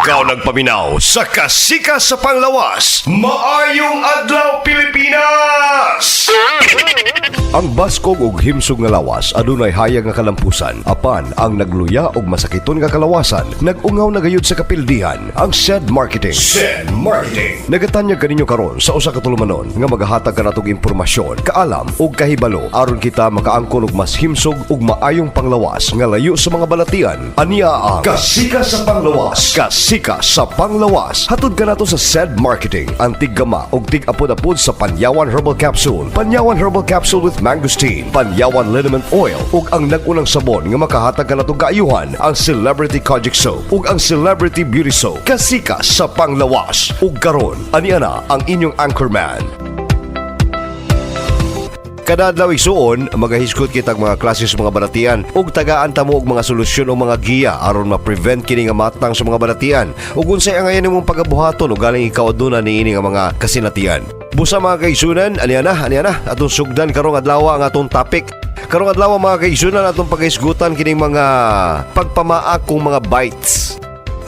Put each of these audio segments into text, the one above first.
Ikaw nagpaminaw sa kasikas sa panglawas. Maayong adlaw Pilipinas! Ang baskog ug himsog nga lawas adunay hayag nga kalampusan. Apan ang nagluya og masakiton nga kalawasan nagungaw na gayud sa kapildihan ang SED Marketing. SED Marketing. Nagatanyag kaninyo karon sa usa ka tulumanon nga magahatag kanatog impormasyon, kaalam ug kahibalo aron kita makaangkon og mas himsog ug maayong panglawas nga layo sa mga balatian. Ania ang kasikas sa panglawas. Kasikas sa panglawas. Hatod ka nato sa SED Marketing. Ang tiggama ug tig-apod-apod sa Panyawan Herbal Capsule. Panyawan Herbal Capsule with mangosteen, Panyawan Liniment Oil ug ang nag-unang sabon nga makahatag ka natong kaayuhan ang Celebrity Kojic Soap ug ang Celebrity Beauty Soap. Kasikas sa panglawas. Ug karon, ania na ang inyong anchorman. Kada adlaw isuon, magahisgot kitag mga klase sa mga balatian ug tagaan ta mo og mga solusyon o mga giya aron ma-prevent kini nga matang sa mga balatian ug unsay ang ayan nimong pagabuhaton ug galing ikaw aduna niini nga mga kasinatian. Busa mga kaisunan, ania na atong sugdan karong adlaw ang atong topic. Karong adlaw mga kaisunan atong paghisgutan kining mga pagpamaak kung mga bites.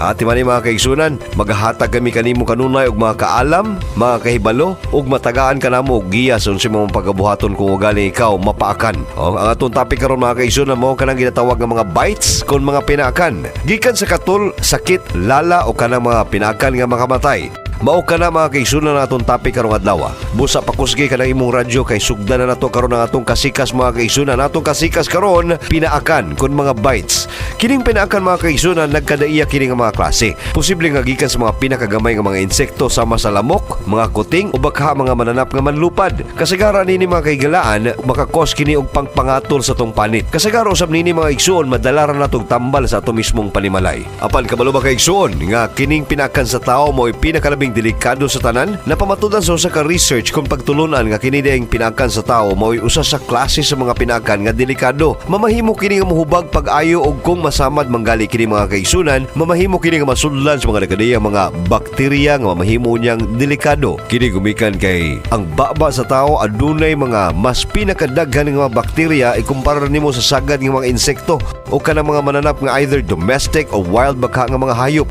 Timani mga kaigsunan, maghahatag kami kanimo kanunay og mga kaalam, mga kahibalo ug matagaan kanamo og giya sa unsay mga pagabuhaton kung galing ikaw mapaakan. Ang atong topic karon mga kaigsunan mao kanang ginatawag nga mga bites kon mga pinaakan. Gikan sa katul, sakit, lala o kanang mga pinaakan nga makamatay. Mao kana mga kaigsunan atong topic karong adlaw. Busa pakusgi kanang imong radyo kay sugdan na nato karon ang atong kasikas mga kaigsunan. Atong kasikas karon pinaakan kun mga bites. Kining pinaakan mga kaigsunan nagkadaiya kini nga mga klase. Posible nga gikan sa mga pinakagamay nga mga insekto sama sa lamok, mga kuting o baka mga mananap nga manlupad. Kasagaran nini mga kaigalaan makakos kini og pangpangatol sa tong panit. Kasagaran usab nini mga igsuon madalaran natong tambal sa ato mismong panimalay. Apan kabalo ba kaigsuon nga kining pinaakan sa tao mo'y pinakalabing delikado sa tanan? Napamatudan sa usa ka research kung pagtulunan nga kini dayang pinaakan sa tao mo'y usa sa klase sa mga pinaakan nga delikado. Mamahimo kini nga mohubag pag-ayo og kung masamad manggali kini mga kaigsunan, mamahimo kini nga masudlan sa mga nagkadayang mga bakterya nga mamahimo niyang delikado. Kini gumikan kay ang baba sa tao adunay mga mas pinakadaghan nga mga bakterya ikumpara nimo sa sagad nga mga insekto o kanang mga mananap nga either domestic o wild baka nga mga hayop.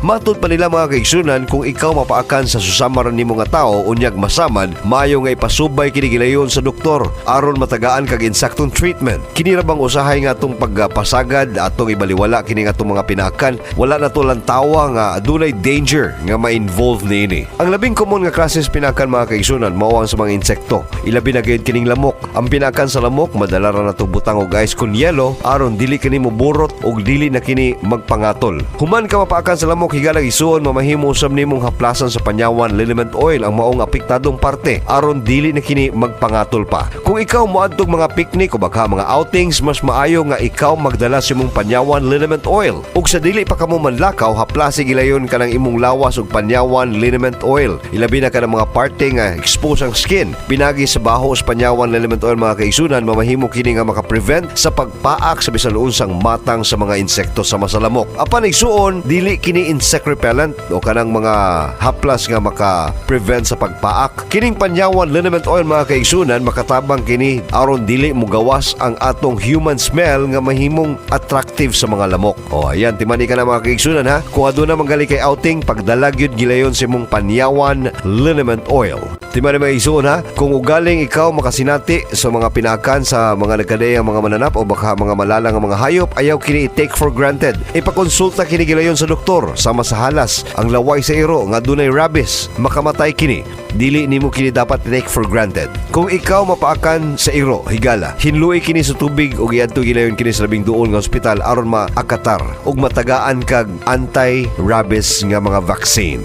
Matod pa nila mga kaigsunan kung ikaw mapaakan sa susamaran nimo nga tao unyag masamad, maayo nga ipasubay kini gilayon sa doktor aron matagaan kag insaktong treatment. Kini ra bang usahay nga atong pagpasagad atong ibaliwala kini nga atong mga pinaakan, wala na to lang tawa nga adunay danger nga ma-involve niini. Ang labing common nga klase sa pinaakan mga kaigsunan mao ang sa mga insekto. Ilabi na gayud kining lamok. Ang pinaakan sa lamok madala ra nato butang og ice kun yelo aron dili kini moburot og dili na kini magpangatol. Human ka mapaakan sa lamok higalang isuon mamahimo usab nimong haplasan sa Panyawan Liniment Oil ang maong apektadong parte aron dili na kini magpangatol pa. Kung ikaw moadtog mga picnic o baka mga outings, mas maayo nga ikaw magdala sa imong Panyawan Liniment Oil. Ug sa dili pa kamo manlakaw, haplasi gilayon kanang imong lawas og Panyawan Liniment Oil. Ilabi na kanang mga parte nga expose ang skin. Pinagi sa baho sa Panyawan Liniment Oil mga kaigsunan, mamahimo kini nga maka-prevent sa pagpaak sa bisan unsang matang sa mga insekto sama sa lamok. Apan igsuon, dili kini insect repellent o kanang mga haplas nga maka-prevent sa pagpaak. Kining Panyawan Liniment Oil mga kaigsunan makatabang kini aron dili mo gawas ang atong human smell nga mahimong attractive sa mga lamok. O ayan, timani ka na mga kaigsunan ha. Kung aduna manggali kay outing, pagdalag yun gilayon sa imong Panyawan Liniment Oil. Timani mga kaigsunan ha, kung ugaling ikaw makasinati sa mga pinaakan sa mga nagkadayang mga mananap o baka mga malalang mga hayop, ayaw kini i-take for granted. Ipakonsulta kini gilayon sa doktor sama sa halas ang laway sa iro nga dunay rabies, makamatay kini. Dili nimo kini dapat take for granted. Kung ikaw mapaakan sa iro higala, hinluoy kini sa tubig ug iadto gilayon kini sa labing duol nga ospital aron maakatar ug matagaan kag anti-rabies nga mga vaccine.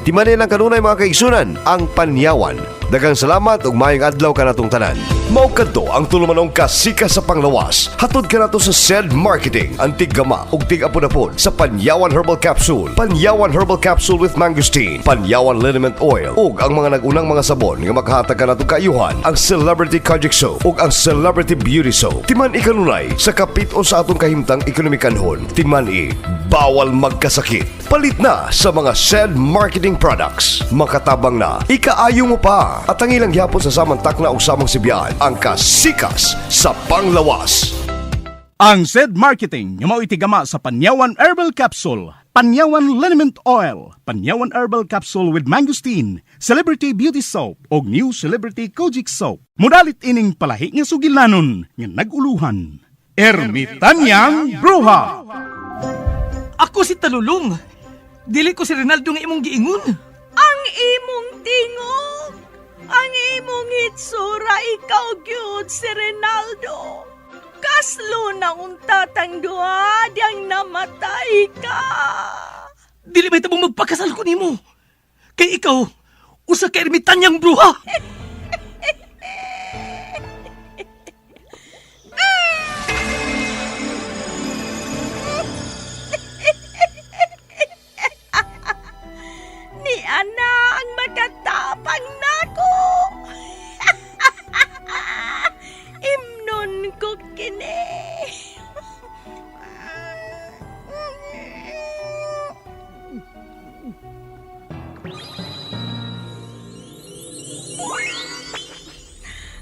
Timani lang kanunay mga kaigsunan ang Panyawan. Daghang salamat ug maayong adlaw kanatong tanan. Mao kadto ang tulumanong kasikas sa panglawas. Hatod ka nato sa SED Marketing, ang tiggama ug tig-apod-apod sa Panyawan Herbal Capsule, Panyawan Herbal Capsule with mangosteen, Panyawan Liniment Oil ug ang mga nagunang mga sabon nga makahatag ka nato kaayuhan ang Celebrity Kojic Soap ug ang Celebrity Beauty Soap. Timan ikanunay sa kapit-o sa atong kahimtang ekonomikanhon. Timan bawal magkasakit. Palit na sa mga SED Marketing products. Makatabang na, ikaayo mo pa. At ang ilang gyapon sa samang takna o samang sibiyaan, ang kasikas sa panglawas. Ang SED Marketing, yung mao itigama sa Panyawan Herbal Capsule, Panyawan Liniment Oil, Panyawan Herbal Capsule with Mangosteen, Celebrity Beauty Soap, o New Celebrity Kojic Soap. Mudalit ining palahi nga sugilanon nga naguluhan. Ermitanyang Bruha! Ako si Talulong. Dili ko si Rinaldo nga imong giingon. Ang imong tingog, ang imong hitsura, ikaw gyud si Rinaldo. Kaslo na unta tangduha, diyang namatay ka. Dili may tabong magpakasal ko nimo. Kay ikaw, usa ka ermitanyang bruha. Ni ana ang makatapang nako. Imnon ko kini.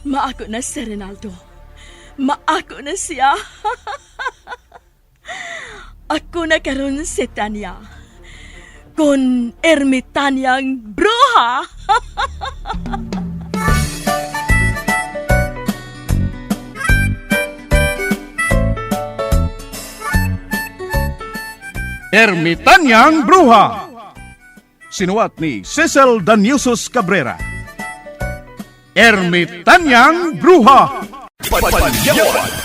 Maako na si Rinaldo. Maako na siya. Ako na karon si Tanya. Kun ermitanyang bruha. Ermitanyang Bruha! Sinuwat ni Cecil Daniusos Cabrera. Ermitanyang Bruha! Panyawan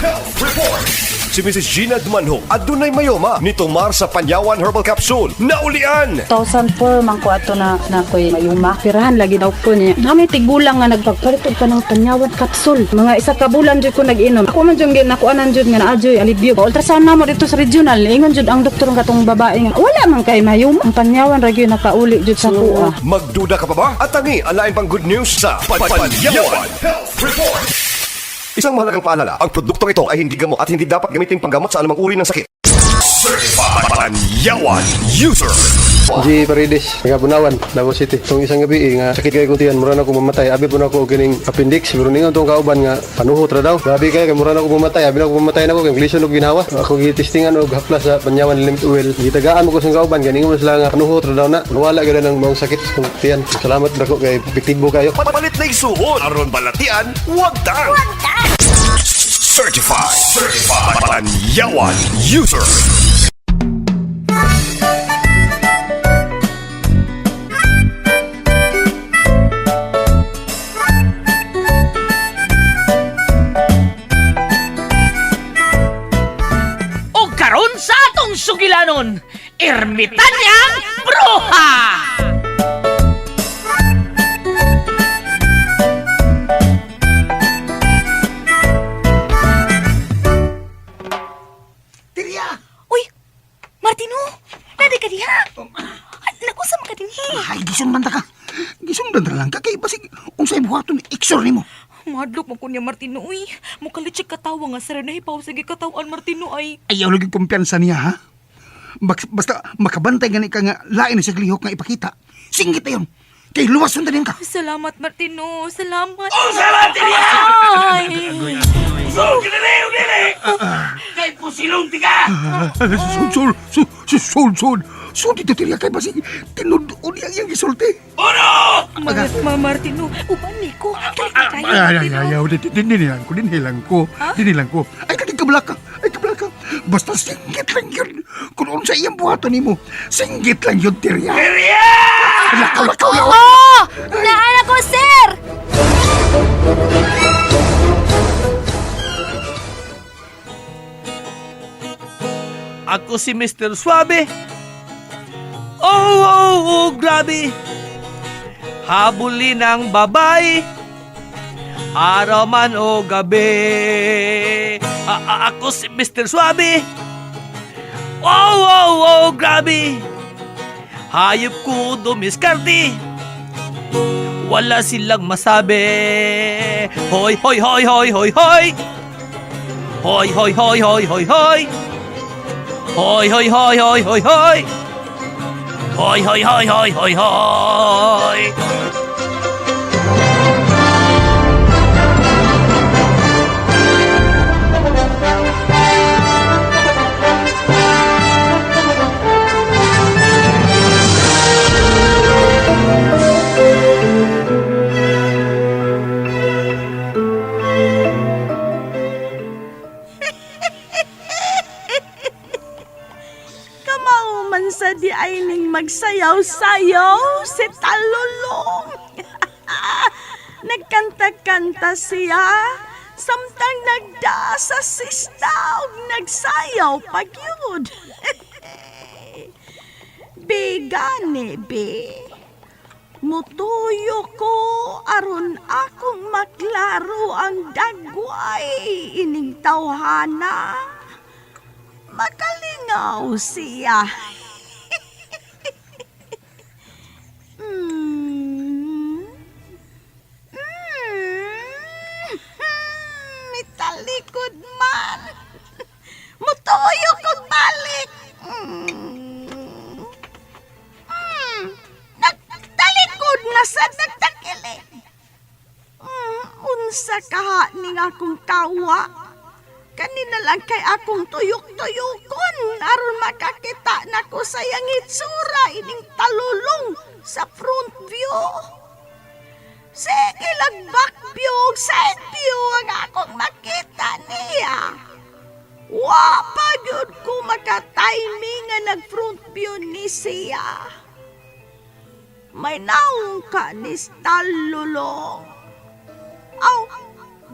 Health Report. Si Mrs. Gina Dumanho adunay mayoma nitumar sa Panyawan Herbal Capsule. Naulian! 2004 man ko ato na ko'y mayuma. Pirahan lagi daw ko niya. Kami tigulang nga nagpagparitod ka ng Panyawan Capsule. Mga isa ka bulan dyan ko nag-inom. Ako man dyan nakuanan dyan nga na-adyoy alibyo. Ultrasound na mo dito sa regional. Ingon dyan ang doktor ng katong babae nga. Wala man kay mayuma. Ang Panyawan ragyo nakauli dyan sa kuha. Magduda ka pa ba? At tangi, alain pang good news sa Panyawan Health Report. Isang mahalagang paalala, ang produktong ito ay hindi gamot at hindi dapat gamitin panggamot sa anumang uri ng sakit. Certified Panyawan User. G. Paredes, nga Bunawan, Davao City. Itong isang gabi, nga sakit kay kuntihan, mura na ako mamatay. Abi po na ako kining appendix. Pero ningon itong kauban nga, panuhot ra daw. Grabe kay mura na ako mamatay. Abi na ako mamatay na ako, kay glisyon og ginawa. Ako gitistingan og haplas sa Panyawan Limit Oil. Gitagaan mo ko sa kauban, ganingon mo sila nga panuhot ra daw na. Wala ganda ng mga sakit sa kuntihan. Salamat na ko kay epektibo kayo. Papalit na isuon. Aron balatian, wag tang. Certified Panyawan User. Sa atong sugilanon, ermitanyang bruha! Tirya! Uy! Martino! Nadi ka diha! Nakusam ka din Ay, gisundan ta ka. Gisundan ta lang ka. Kaya basig, unsay buhaton, iksor ni mo. Madlok mo ko niya, Martino, uy. Mukalitsik katawa nga, sir, nahipaw sige katawan, Martino, ay. Ayaw lagi kumpiyansa niya, ha? Basta makabantay gani ka nga lain na sa glihok nga ipakita. Singgit na yun. Kay luwas sundan ka. Salamat, Martino. Salamat. Oh, salamat niya! Ay. So, kinareo, kay pusilong tiga! Sul, dito tiriya kay basig. Tinudon yang gisulti. Uno! Martino, uban ni ko. Ayaw, dinilang ko. Ay, kablakang. Basta singgit lang yun. Kung sa iyang buhaton ni mo, singgit lang yun, tiriya. Teriya! Lakaw. Oo! Naala ko, sir! Ako si Mr. Suave. Oh, grabe. Habulin ang babae. Araw man o gabi. Ako si Mr. Suave. Oh, grabe. Hayop ko dumiskarte. Wala silang masabi. Hoy. Hoy. Hoy. sa di ay ning magsayaw-sayaw si Talulong. Nagkanta-kanta siya, samtang nagda sa sista ug nagsayaw pagyud. Bigani, be. Mutuyo ko aron akong maklaro ang dagway ining tawhana. Makalingaw siya. Mitalikod man. Mutuyo kong balik. Nagtalikod na sa nagtakili. Unsa kaha ning akong kawa. Kanina lang kay akong tuyok-tuyokon aron makakita nako sa yang itsura ining Talulong sa front view. Sige lang back view ug side view ang akong makita niya. Wa pa gyud ko maka-timing nga nag-front view ni siya. May naong ka ni Talulong. Aw,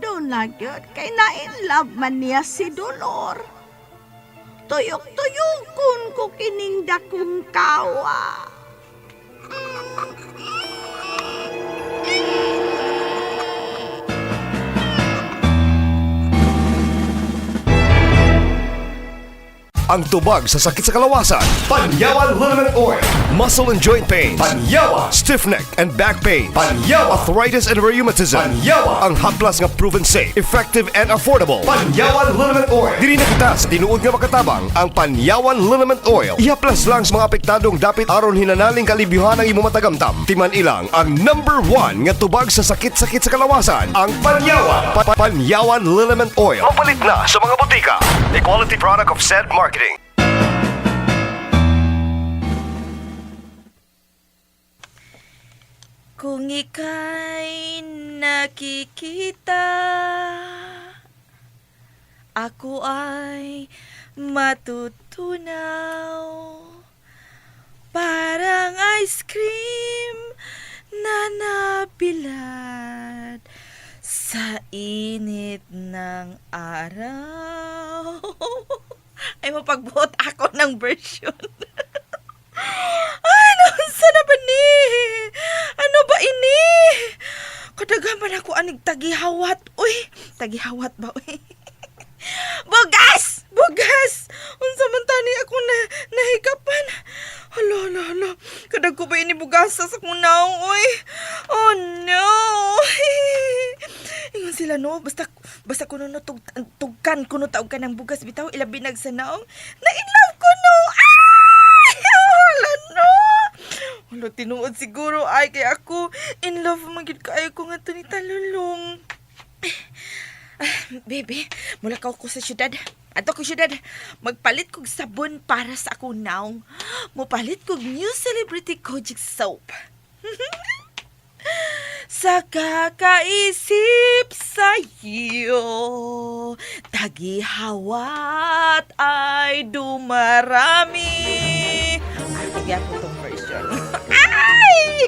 doon lang yun, kay na-in-love man niya si Dolor. Tuyok-tuyokon ko kining dakong kawa. Ang tubag sa sakit sa kalawasan. Panyawan Liniment Oil. Muscle and joint pains. Panyawa. Stiff neck and back pain. Panyawa. Arthritis and rheumatism. Panyawa. Ang haplas nga proven safe, effective and affordable. Panyawan Liniment Oil. Dili na kita sa tinuod nga makatabang ang Panyawan Liniment Oil. Ihaplas lang sa mga apektadong dapit aron hinanaling kalibyuhan ang imo matagamtam. Timan ilang ang number 1 nga tubag sa sakit-sakit sa kalawasan. Ang Panyawan. Panyawan Liniment Oil. Mapalit na sa mga botika. A quality product of said marketing. Kung ika'y nakikita, ako ay matutunaw. Parang ice cream na nabilad sa init ng araw. Ay, mapagbuot ako ng version. Ay, naunsa na ba ni? Ano ba ini? Kadagaman ako anig tagihawat. Uy, tagihawat ba, uy? Bugas! Bugas! Unsa man tani ako nahikapan. Hala. Kadag ko ba ini bugasa sa kunaw, uy? Oh, no! Ingon sila, no? Basta kuno no tugkan kuno taog ka ng bugas bitaw ilabi nagsanaong. Na-inlove ko, no! Ay! Hala, no! Hala, tinuod siguro ay kay ako in love magid kaayo ko nga to ni Talulong. Baby, mula ka ko sa syudad. Ato ko syudad, magpalit kog sabon para sa ako naong. Mupalit kog new celebrity Kojic soap. Sa kakaisip sa'yo, tagihawat ay dumarami. Bigyan ko itong version. Ay!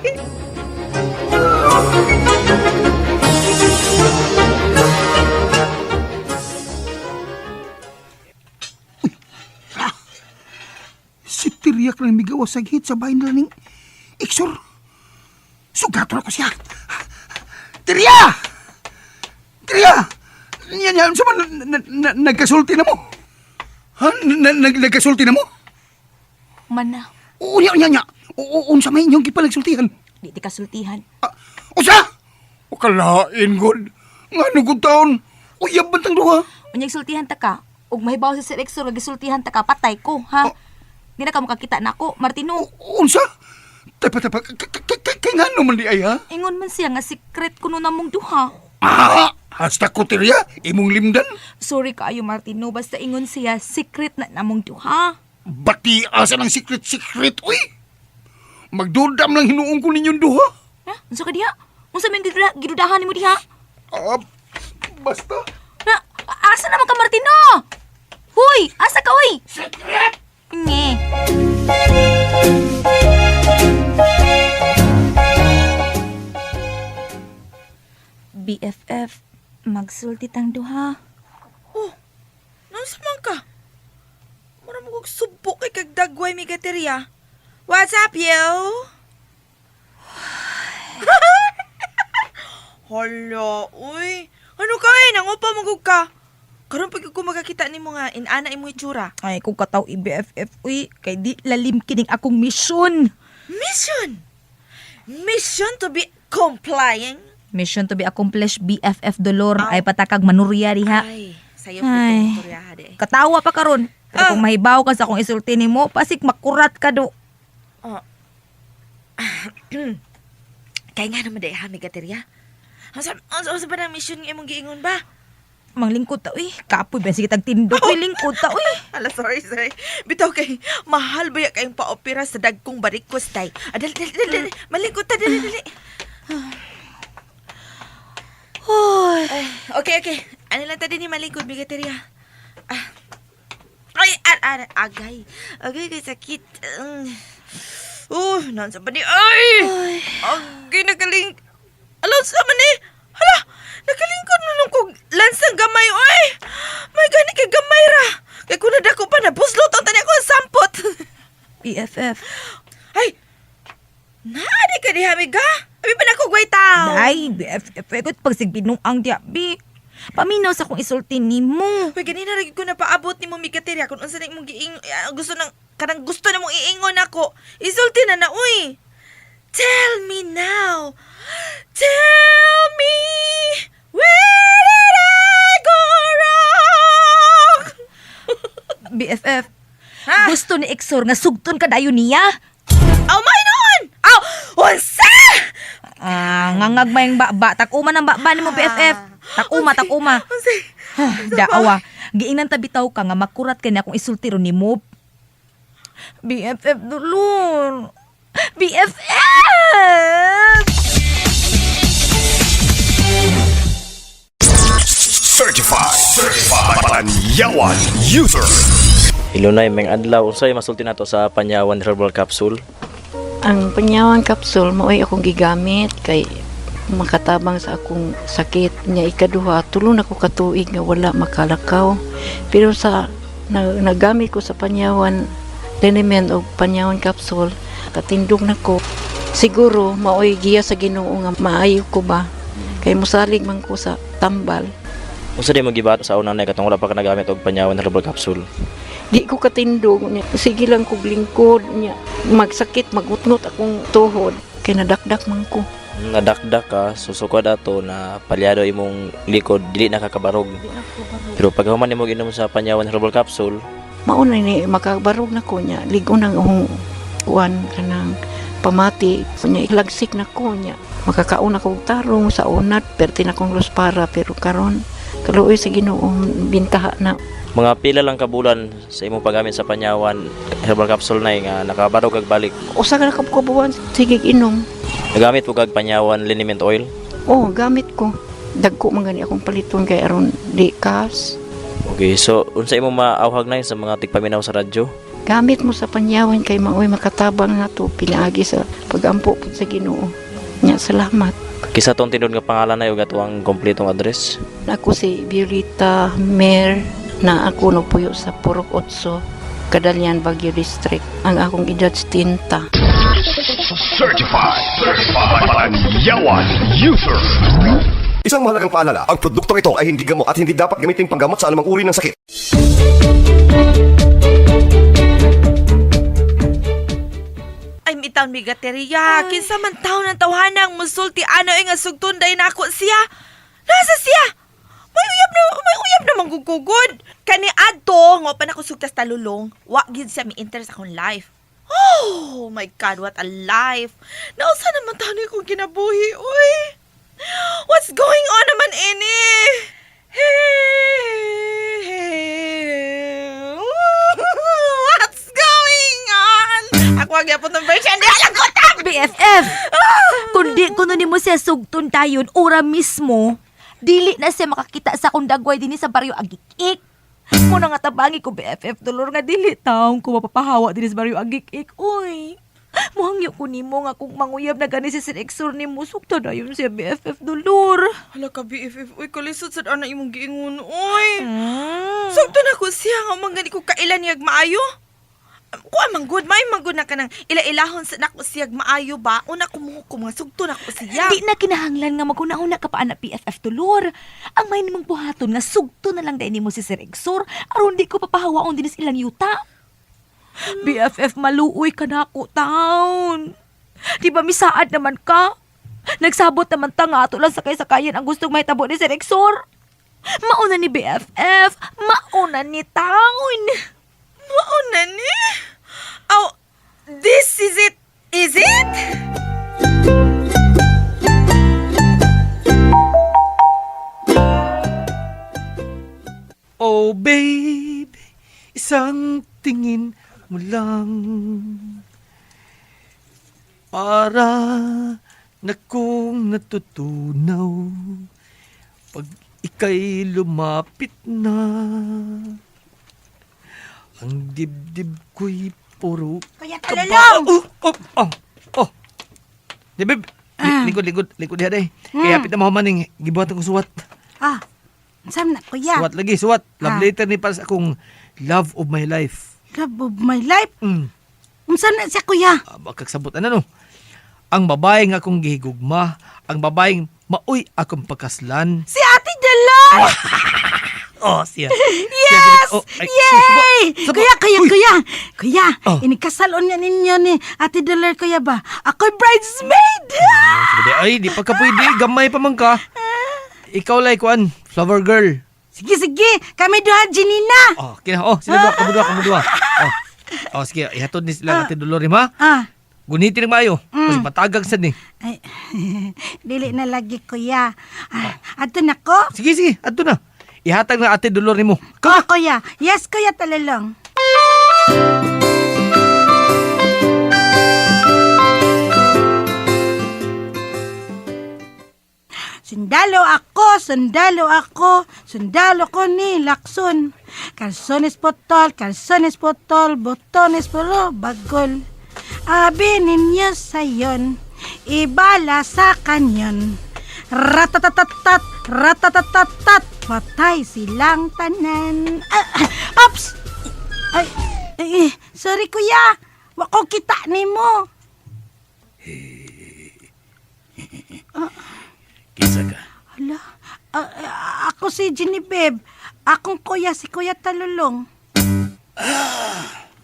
Si Tiriak lang migawa sa hit sa bahay nila ning Iksor. Sugato na ko siya. Tiria! Tiria! Yan, sama nagkasulti na mo. Ha? Nagkasulti na mo? Mana, Unya. Unsa may inyong gipanagsultihan? di kasultihan. Usa! O kalain, God. Nga nugod taon. Uyab bantang duha. Unyag sultihan ta ka, ug mahibaw sa Sir Exor, gisultihan ta ka, patay ko, ha? Di na ka makakita na ako, Martino. Unsa? Tapa. Kay nga naman di ay, ha? Ingon man siya nga secret kuno namong duha. Hasta ko, Tiria. Imong limdan. Sorry kaayo, Martino, basta ingon siya secret na namong duha. Bati asa ng secret, uy! Magdudam lang hinuong ko ninyong duha. Ha? Unsa ka diha? Unsa man gidudahan nimo diha? Basta. Na, asa naman ka, Martino? Huy, asa ka, uy? Secret! Nge. BFF, magsulti tang duha. Oh, nasa man ka? Mura mo kong subok kay kagdagway mi gaterya. What's up, yo? Hala, uy. Ano ka eh? Nangupa magug ka. Karon pag ko magakita ni mo nga, inana imo itsura. Ay, kung kataw i-BFF, uy, kay di lalim kining akong mission. Mission! Mission to be complying? Mission to be accomplished, BFF Dolor. Ay, patakag manurya diha. Ay, sayo Ay. po de. Katawa pa karon. Pero kung mahibaw ka sa akong isulti nimo, pasik makurat ka do. Kaya nga naman dahil hami gaterya. Ang ba ng mission nga imong giingon ba? Manglingkod ta, uy. Kapoy, ben sige tagtindog. Uy, lingkod ta, uy. Ala, sorry. Bitaw kay, mahal ba ya kayong paopera sa dagkong barikos, day? Dali. Malingkod ta, dali. Hoy. Ay, okay. Ano lang tadi ni malingkod, bigaterya? Ay, agay. Agay kay sakit. Nansa pa ni, ay! Agay, nakaling... Alam sa man eh! Hala! Nakalingkod na nung kong lansang gamay, oy! May gani kay gamay ra! Kaya kung nadako pa na, buslot ang tanya ko ang sampot! BFF. Ay! Naadi ka di hamig ha? Abi pa na ko gway tao! Ay, BFF. Egot pag sigbinong ang diabi. Paminaw sa kong isulti nimo. Uy, ganina rin ko na paabot ni mo migaterya kung unsa na imong gusto na mong iingon ako. Isulti na, uy! Tell me now! Tell me! Where did I go wrong? BFF. Ha? Gusto ni Exor nga sugton ka dayon niya. Aw, may noon! Aw! Unsa? Ngangag mayang baba. Takuma ng baba ni mo, BFF. Takuma. Unsa? Daawa. Giingnan tabitaw ka nga makurat ka na kung isultiro ni mo. BFF dulon. BFF! Certified Panyawan User. Ilunay may adlaw unsay masulti nato sa Panyawan Herbal Capsule. Ang Panyawan Capsule mo'y akong gigamit kay makatabang sa akong sakit niya. Ikaduha, tulong ako katuig nga wala makalakaw. Pero sa nagamit ko sa Panyawan liniment o Panyawan Capsule, katindog na ko. Siguro maoy giya sa Ginoo nga maayo ko ba, kay musalig man ko sa tambal. Unsa di mo gibato sa una na katong wala pa ka nagamit og Panyawan Herbal Capsule? Di ko katindog niya. Sige lang ko lingkod niya. Magsakit, magutngot akong tuhod. Kay nadakdak man ko. Nadakdak ka, susukod ato na palyado imong likod, dili nakakabarog. Pero pag human nimo ginom sa Panyawan Herbal Capsule, Mauna ni makabarog na ko niya. Ligo nang akong kuwan kanang pamati. Kunya ilagsik na ko niya. Makakauna kong tarong sa unat, perti na kong luspara. Pero karon kaluoy sa Ginoong bintaha na. mga pila lang kabulan sa imong paggamit sa Panyawan Herbal Capsule na nga nakabarog kag balik. Usa ka na kabukabuan, sige inom. Nagamit po kag Panyawan liniment oil. Oh, gamit ko. Dagko man gani akong paliton kay aron di kas. Okay, so unsa imong maawhag na sa mga tigpaminaw sa radyo? Gamit mo sa Panyawan kay maoy makatabang na to pinaagi sa pagampo pud sa Ginoo. Nya salamat. Kisa tong tinod nga pangalan na yung atuang kompletong address. Ako si Violeta Mer na ako no puyo sa Purok 8, Kadalian, Baguio District. Ang akong edad 30. Certified Panyawan User. Isang mahalagang paalala, ang produktong ito ay hindi gamot at hindi dapat gamitin panggamot sa anumang uri ng sakit. Ay, mitaw mi gateriya. Kinsa man taon ng tawhanang musulti ano nga sugtunday na ako siya. Nasa siya? May uyab na manggugugod. Kani adto nga pa na ko sugtas talulong. Wa gid siya mi interest akong life. Oh my God, what a life. Nausa naman taon ko ginabuhi, uy. What's going on naman ini? What's going on? Ako ang yapon ng version. Di alam ko ta! BFF! Kundi kuno ni mo siya sugton tayon, ura mismo, dili na siya makakita sa kong dagway din sa baryo Agikik. Muna nga tabangi ko BFF Dolor nga dili taong ko mapapahawa din sa baryo agik-ik. Uy, muhangyo ko nimo nga kung manguyab na gani si Sir Exor ni mo, sukta na yun siya BFF Dolor. Hala ka, BFF. Uy, kalisod sa daan na imong giingon. Uy! Sugto na ko siya nga mangani ko kailan niyag maayo. Kuha manggod, may manggod na ka ng ila-ilahon sa nako siyag maayo ba? Una kumuhukom nga, sugto na ko siya. Di na kinahanglan nga maguna-una ka pa anak BFF Dolor. Ang may nimong buhaton nga sugto na lang dahil mo si Sir Exor aron di ko papahawaon din sa ilang yuta. BFF maluoy ka na ako taon. Di ba misaad naman ka? Nagsabot naman ta nga ato lang sakay-sakayan ang gustong mahitabo ni Sir Exor. Mauna ni BFF, mauna ni taon. Mauna ni? Oh, this is it? Is it? Oh babe, isang tingin mo lang para na kong natutunaw pag ika'y lumapit na. Ang dibdib ko'y puro Kuya Talulong! Oh. Di babe, likod diha day. Kaya hapit na mahumaning, gibuhatan ko suwat. Saan na, kuya? Suwat lagi, suwat. Love letter ni para sa akong love of my life. Love of my life? Mm. Saan na siya, kuya? Kagsabot no. Ang babae nga akong gihigugma, ang babaeng maoy akong pagkaslan. Si Ate Dalon! Oh, siya. Yes! Yay! Kuya! Oh. Inikasalon niya ninyo ni Ate Dolor, kuya ba? Ako'y bridesmaid! Ay, di pa ka pwede. Gamay pa man ka. Ikaw like one, flower girl. Sige, kami duha, Janina! Oh, sila kamudua. Sige, ihatod ni sila Ate Dolores, ha? Gunitin ng mayo. Kasi matagag sad ni. Ay, dili na lagi, kuya. Ato na ko? Sige, ato na. Ihatag na Ate Dolores mo. Kuya. Yes, kuya, Talulong. Sundalo ko ni Lakson. Calzones potol, botones puro bagol. Abi ninyo sayon, ibala sa kanyon. Ratatatat, patay silang tanan. Ops! Ay, sorry kuya, wako kita nimo. Kisa ka? Hala, ako si Genevieve. Akong kuya, si Kuya Talulong.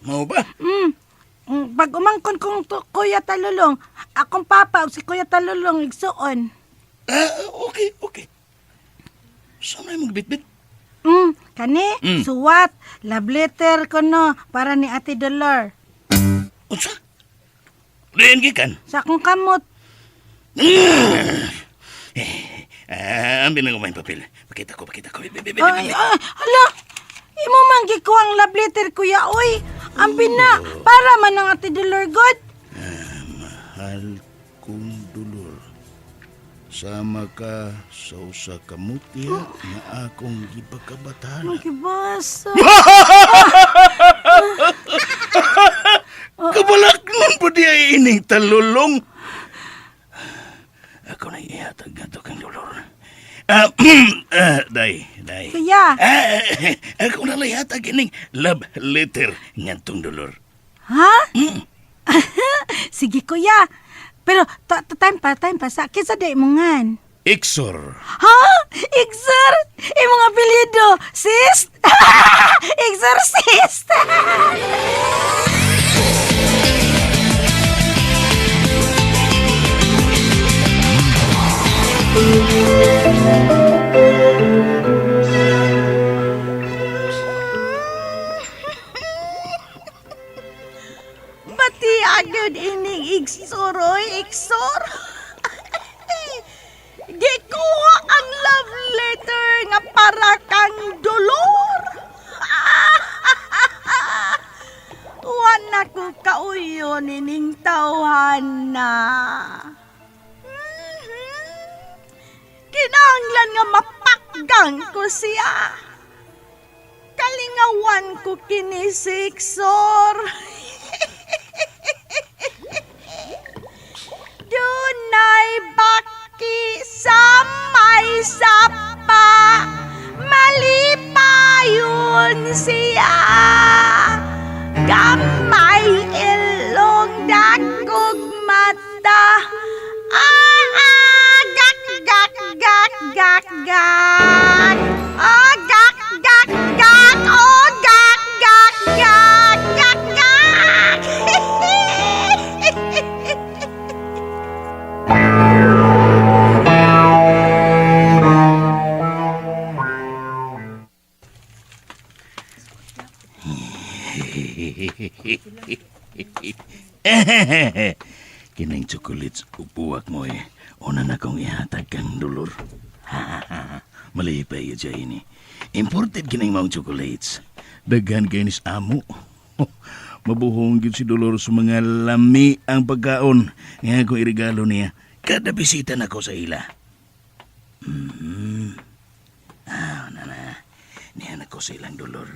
Mau ba? Pag umangkon kong Kuya Talulong, akong papa o si Kuya Talulong igsuon. Okay. Saan na yung magbitbit? Kani, suwat, love letter ko no, para ni Ate Dolor. Unsa? Riyan gikan? Sa akong kamot. Ambil na kumain papel. Pakita ko. Hala, imo manggi ko ang love letter, kuya, oy. Ambin na, para man ang Ate Dolor God. Mahal kong dulor. Sama ka sa usa ka mutya nga akong gipakabatana. Magibasa. Kabalak nun po di ay ining talulong. Ako na ihatag nga to kang dulor. Day. Kuya. Ako na ihatag ining love letter nga tong dulor. Ha? Sige, kuya. Pero, time pa. Sa akin sa day mo ngan. Exor. Ha? Exor? Imong apelyido, sis? Exorcist! Bati agad ining Exor? Gikuha ang love letter nga para kang dolor. Wala ko kauyo nining tawhana. Kinahanglan nga mapakgang ko siya. Nalingawan ko kini Siksor. Dunay baki sa may sapa. Malipayon siya. Gamay ilong dakog mata. Gak gak gak gak gak. Gak gak gak. Gak gak gak gak gak. Kinang chocolates upuwak mo Una na kong ihatag kang dulor. Malipay ka ini. Imported kinang mga chocolates. Daghan kayo nis amo. Mabuhong gid si Dolor sa mga lami ang pagkaon. Nga akong irigalo niya. Kada bisita na ko sa ila. Na. Niyan ako sa ilang Dolor.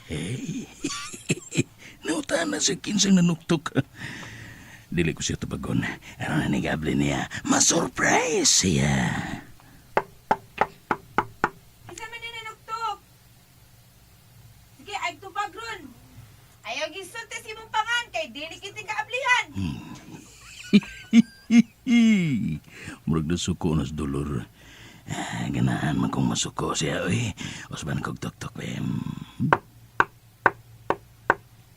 Hey, nauta na sa kinsang nanuktok. Dili ko siya tabagon. Ano na nigable niya? Ma-surprise siya. Isa man na nanuktok. Sige, ay tubag ron. Ayaw gisulti si mong pangan kay dili kiti kaablihan. Murag na suko nas Dolor. Ganaan man kong masuko siya. Uy, usban kong tok-tok.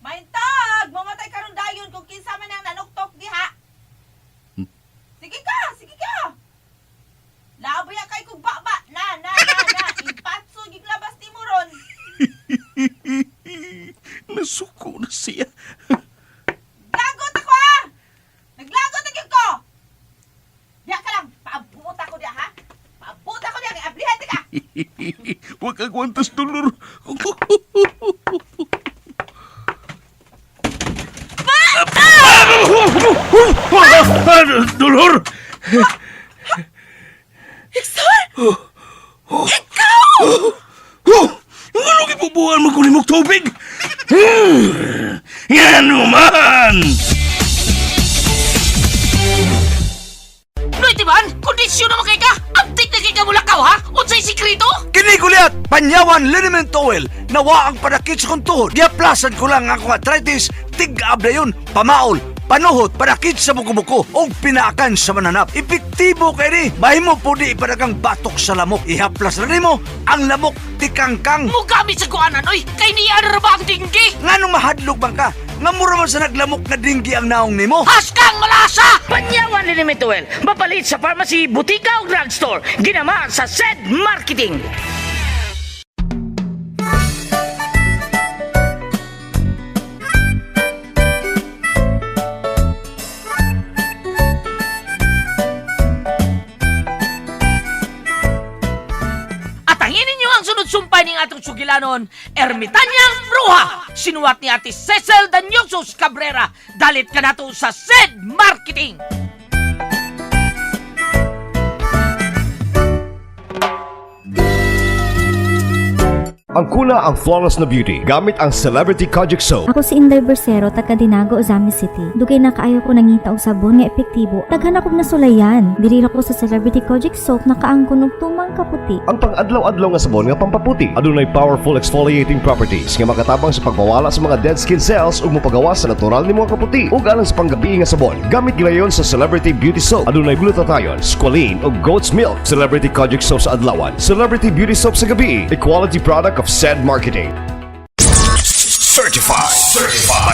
Maintag! Mamatay karon dayon kung kinsa man ang nanuktok diha. Sige ka! Laboy kay kog baba. Na. Impatso giglabas ni mo ron. Nasuko na siya. Lagot ako ha! Naglagot na gyud ko! Diya ka lang, paabuta ko diya ha? Paabuta ko diya, kay ablihan di ka! Huwag kang kwantas, Dolor. Dolor! Hector! Ano ipubuhan mo kung limok tubig? Yan naman! Noy, tiban! Kondisyon naman kay ka! Update na kay ka mulakaw, ha? Unsay sikrito? Kini kuliat, panyawan liniment oil, nawa ang padakit sa kong tuhod. Diaplasan ko lang ang arthritis, tig-abla yun, pamaol, panuhot, padakit sa buko-buko, o pinaakan sa mananap. Epektibo kay ni, mahimo po di ipadagang batok sa lamok. Ihaplas na rin mo, ang lamok tikangkang. Mugamit sa kuanan, oy! Kay niya na ba ang tinggi? Nga nung mahadlok bang ka, nga mura man sa naglamok na dinggi ang naong nimo. Haskang malasa! Panyawan Liniment Oil, mapalit sa pharmacy, butika o drugstore. Ginama sa SED Marketing. Atangin ninyo ang sunod-sumpay ning atong sugilanon, Ermitanyang Bruha! Sinuwat ni Ate Cecil Danyosos Cabrera. Dalit ka na to sa SED Marketing! Ang kuna ang flawless na beauty gamit ang Celebrity Kojic Soap. Ako si Inday Bersero, taga Dinago, Ozami City. Dugay na kaayo ko nangita og sabon nga epektibo. Daghan akong nasulayan. Dirira ko sa Celebrity Kojic Soap na kaangkon og tumang kaputi. Ang pang-adlaw-adlaw nga sabon nga pampaputi. Adunay powerful exfoliating properties nga makatabang sa pagmawala sa mga dead skin cells ug mopagawas sa natural ni mga kaputi. Ug alang sa panggabi nga sabon, gamit gilayon sa Celebrity Beauty Soap. Adunay glutathione, squalene ug goat's milk. Celebrity Kojic Soap sa adlawan, Celebrity Beauty Soap sa gabi. A quality product of SED Marketing. Certified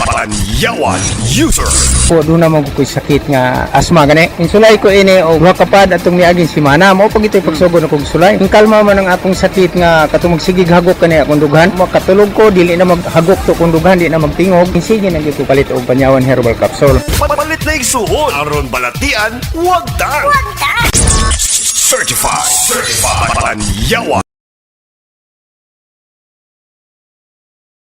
Panyawan User. Po doon naman ko sakit nga asma gani. Insulay ko ini og kapad atong niagin si mana mo pag ito'y pagsugod akong sulay. Ang kalma man ang akong sakit nga katong magsigig hagok kani akong dughan. Makatulog ko dili na maghagok to kung dughan di na magtingog. Sige na gyud ko palit og Panyawan Herbal Capsule. Palit na igsuon aron balatian, wag ta. Certified Panyawan